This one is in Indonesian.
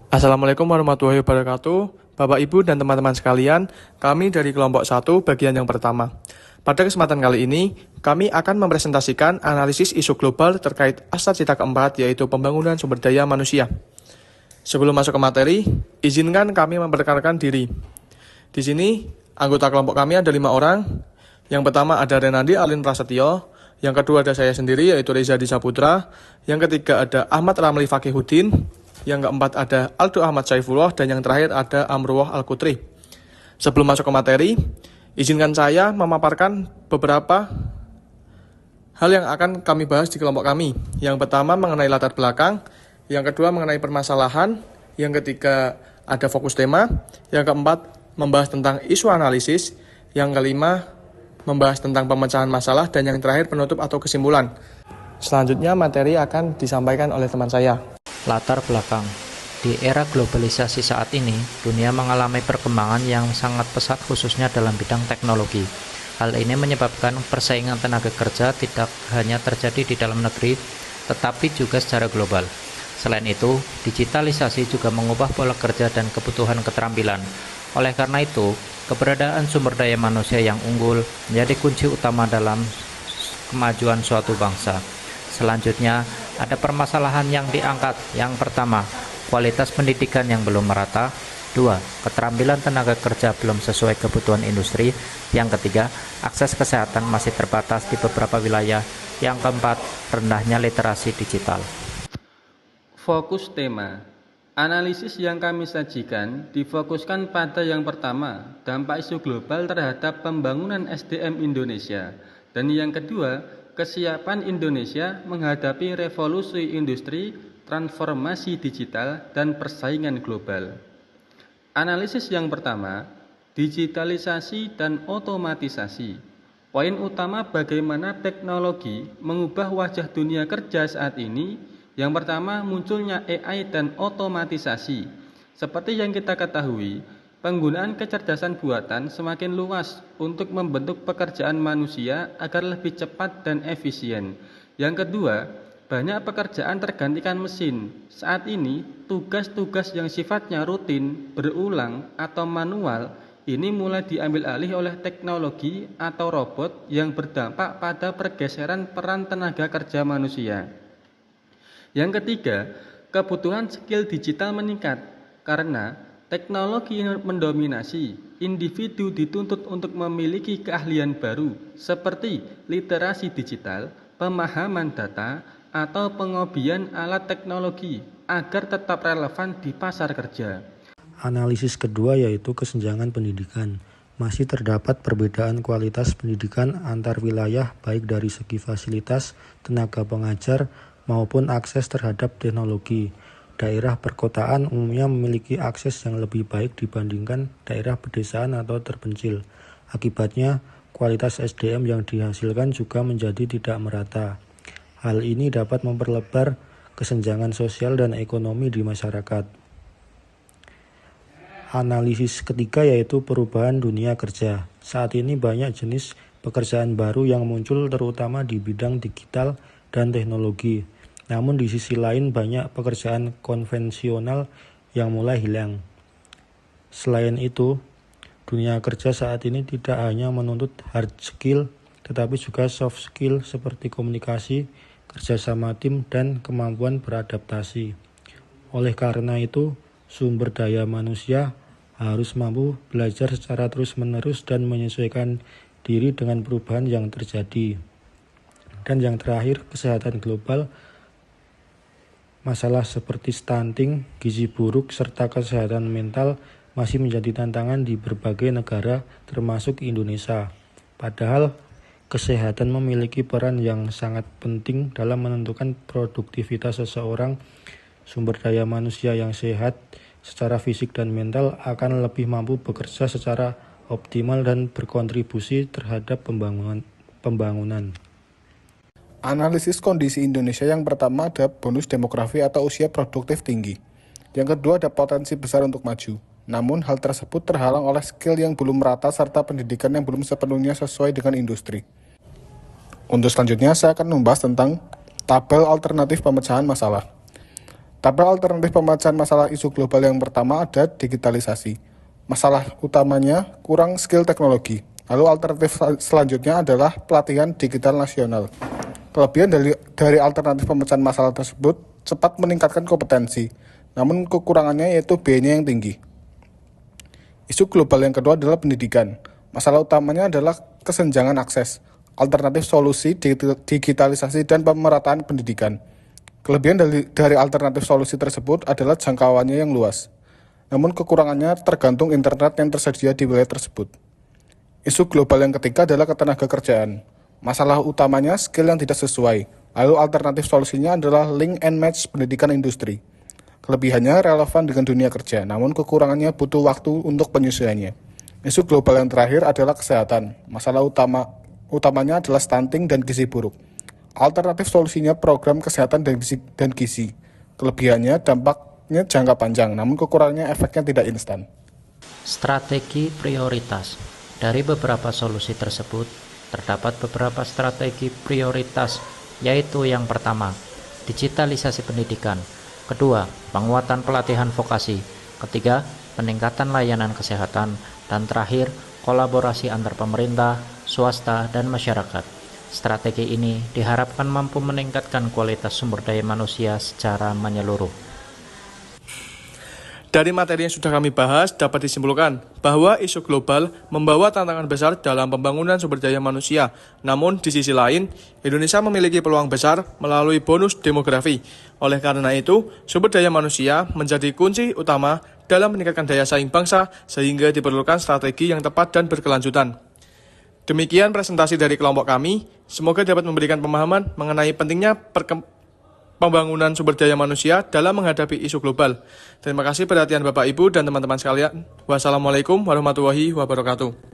Assalamualaikum warahmatullahi wabarakatuh. Bapak, Ibu, dan teman-teman sekalian, kami dari kelompok 1 bagian yang pertama. Pada kesempatan kali ini, kami akan mempresentasikan analisis isu global terkait Astra Cita keempat, yaitu pembangunan sumber daya manusia. Sebelum masuk ke materi, izinkan kami memperkenalkan diri. Di sini, anggota kelompok kami ada 5 orang. Yang pertama ada Renandi Alin Prasetyo, yang kedua ada saya sendiri, yaitu Reza Disaputra, yang ketiga ada Ahmad Ramli Fakihudin, yang keempat ada Aldo Ahmad Saifullah, dan yang terakhir ada Amruwah Al-Kutri. Sebelum masuk ke materi, izinkan saya memaparkan beberapa hal yang akan kami bahas di kelompok kami. Yang pertama mengenai latar belakang, yang kedua mengenai permasalahan, yang ketiga ada fokus tema, yang keempat membahas tentang isu analisis, yang kelima membahas tentang pemecahan masalah, dan yang terakhir penutup atau kesimpulan. Selanjutnya materi akan disampaikan oleh teman saya. Latar belakang. Di era globalisasi saat ini, dunia mengalami perkembangan yang sangat pesat khususnya dalam bidang teknologi. Hal ini menyebabkan persaingan tenaga kerja tidak hanya terjadi di dalam negeri, tetapi juga secara global. Selain itu, digitalisasi juga mengubah pola kerja dan kebutuhan keterampilan. Oleh karena itu, keberadaan sumber daya manusia yang unggul menjadi kunci utama dalam kemajuan suatu bangsa. Selanjutnya, ada permasalahan yang diangkat. Yang pertama, kualitas pendidikan yang belum merata. 2. Keterampilan tenaga kerja belum sesuai kebutuhan industri. Yang ketiga, akses kesehatan masih terbatas di beberapa wilayah. Yang keempat, rendahnya literasi digital. Fokus tema. Analisis yang kami sajikan difokuskan pada yang pertama, dampak isu global terhadap pembangunan SDM Indonesia. Dan yang kedua, kesiapan Indonesia menghadapi revolusi industri, transformasi digital, dan persaingan global. Analisis yang pertama, digitalisasi dan otomatisasi. Poin utama bagaimana teknologi mengubah wajah dunia kerja saat ini. Yang pertama, munculnya AI dan otomatisasi. Seperti yang kita ketahui, penggunaan kecerdasan buatan semakin luas untuk membentuk pekerjaan manusia agar lebih cepat dan efisien. Yang kedua, banyak pekerjaan tergantikan mesin. Saat ini, tugas-tugas yang sifatnya rutin, berulang, atau manual ini mulai diambil alih oleh teknologi atau robot yang berdampak pada pergeseran peran tenaga kerja manusia. Yang ketiga, kebutuhan skill digital meningkat karena teknologi mendominasi. Individu dituntut untuk memiliki keahlian baru seperti literasi digital, pemahaman data, atau pengobian alat teknologi agar tetap relevan di pasar kerja. Analisis kedua yaitu kesenjangan pendidikan. Masih terdapat perbedaan kualitas pendidikan antar wilayah baik dari segi fasilitas, tenaga pengajar, maupun akses terhadap teknologi. Daerah perkotaan umumnya memiliki akses yang lebih baik dibandingkan daerah pedesaan atau terpencil. Akibatnya, kualitas SDM yang dihasilkan juga menjadi tidak merata. Hal ini dapat memperlebar kesenjangan sosial dan ekonomi di masyarakat. Analisis ketiga yaitu perubahan dunia kerja. Saat ini banyak jenis pekerjaan baru yang muncul terutama di bidang digital dan teknologi. Namun di sisi lain banyak pekerjaan konvensional yang mulai hilang. Selain itu, dunia kerja saat ini tidak hanya menuntut hard skill, tetapi juga soft skill seperti komunikasi, kerjasama tim, dan kemampuan beradaptasi. Oleh karena itu, sumber daya manusia harus mampu belajar secara terus-menerus dan menyesuaikan diri dengan perubahan yang terjadi. Dan yang terakhir, kesehatan global. Masalah seperti stunting, gizi buruk, serta kesehatan mental masih menjadi tantangan di berbagai negara termasuk Indonesia. Padahal kesehatan memiliki peran yang sangat penting dalam menentukan produktivitas seseorang. Sumber daya manusia yang sehat secara fisik dan mental akan lebih mampu bekerja secara optimal dan berkontribusi terhadap pembangunan. Analisis kondisi Indonesia yang pertama ada bonus demografi atau usia produktif tinggi. Yang kedua ada potensi besar untuk maju. Namun hal tersebut terhalang oleh skill yang belum merata serta pendidikan yang belum sepenuhnya sesuai dengan industri. Untuk selanjutnya saya akan membahas tentang tabel alternatif pemecahan masalah. Tabel alternatif pemecahan masalah isu global yang pertama ada digitalisasi. Masalah utamanya kurang skill teknologi. Lalu alternatif selanjutnya adalah pelatihan digital nasional. Kelebihan dari alternatif pemecahan masalah tersebut cepat meningkatkan kompetensi, namun kekurangannya yaitu biayanya yang tinggi. Isu global yang kedua adalah pendidikan. Masalah utamanya adalah kesenjangan akses, alternatif solusi digitalisasi dan pemerataan pendidikan. Kelebihan dari alternatif solusi tersebut adalah jangkauannya yang luas. Namun kekurangannya tergantung internet yang tersedia di wilayah tersebut. Isu global yang ketiga adalah ketenagakerjaan. Masalah utamanya skill yang tidak sesuai, lalu alternatif solusinya adalah link and match pendidikan industri. Kelebihannya relevan dengan dunia kerja, namun kekurangannya butuh waktu untuk penyesuaiannya. Isu global yang terakhir adalah kesehatan. Masalah utamanya adalah stunting dan gizi buruk. Alternatif solusinya program kesehatan dan gizi. Kelebihannya dampaknya jangka panjang, namun kekurangannya efeknya tidak instan. Strategi prioritas. Dari beberapa solusi tersebut, terdapat beberapa strategi prioritas, yaitu yang pertama, digitalisasi pendidikan. Kedua, penguatan pelatihan vokasi. Ketiga, peningkatan layanan kesehatan. Dan terakhir, kolaborasi antar pemerintah, swasta, dan masyarakat. Strategi ini diharapkan mampu meningkatkan kualitas sumber daya manusia secara menyeluruh. Dari materi yang sudah kami bahas, dapat disimpulkan bahwa isu global membawa tantangan besar dalam pembangunan sumber daya manusia. Namun, di sisi lain, Indonesia memiliki peluang besar melalui bonus demografi. Oleh karena itu, sumber daya manusia menjadi kunci utama dalam meningkatkan daya saing bangsa, sehingga diperlukan strategi yang tepat dan berkelanjutan. Demikian presentasi dari kelompok kami. Semoga dapat memberikan pemahaman mengenai pentingnya pembangunan sumber daya manusia dalam menghadapi isu global. Terima kasih perhatian Bapak Ibu dan teman-teman sekalian. Wassalamualaikum warahmatullahi wabarakatuh.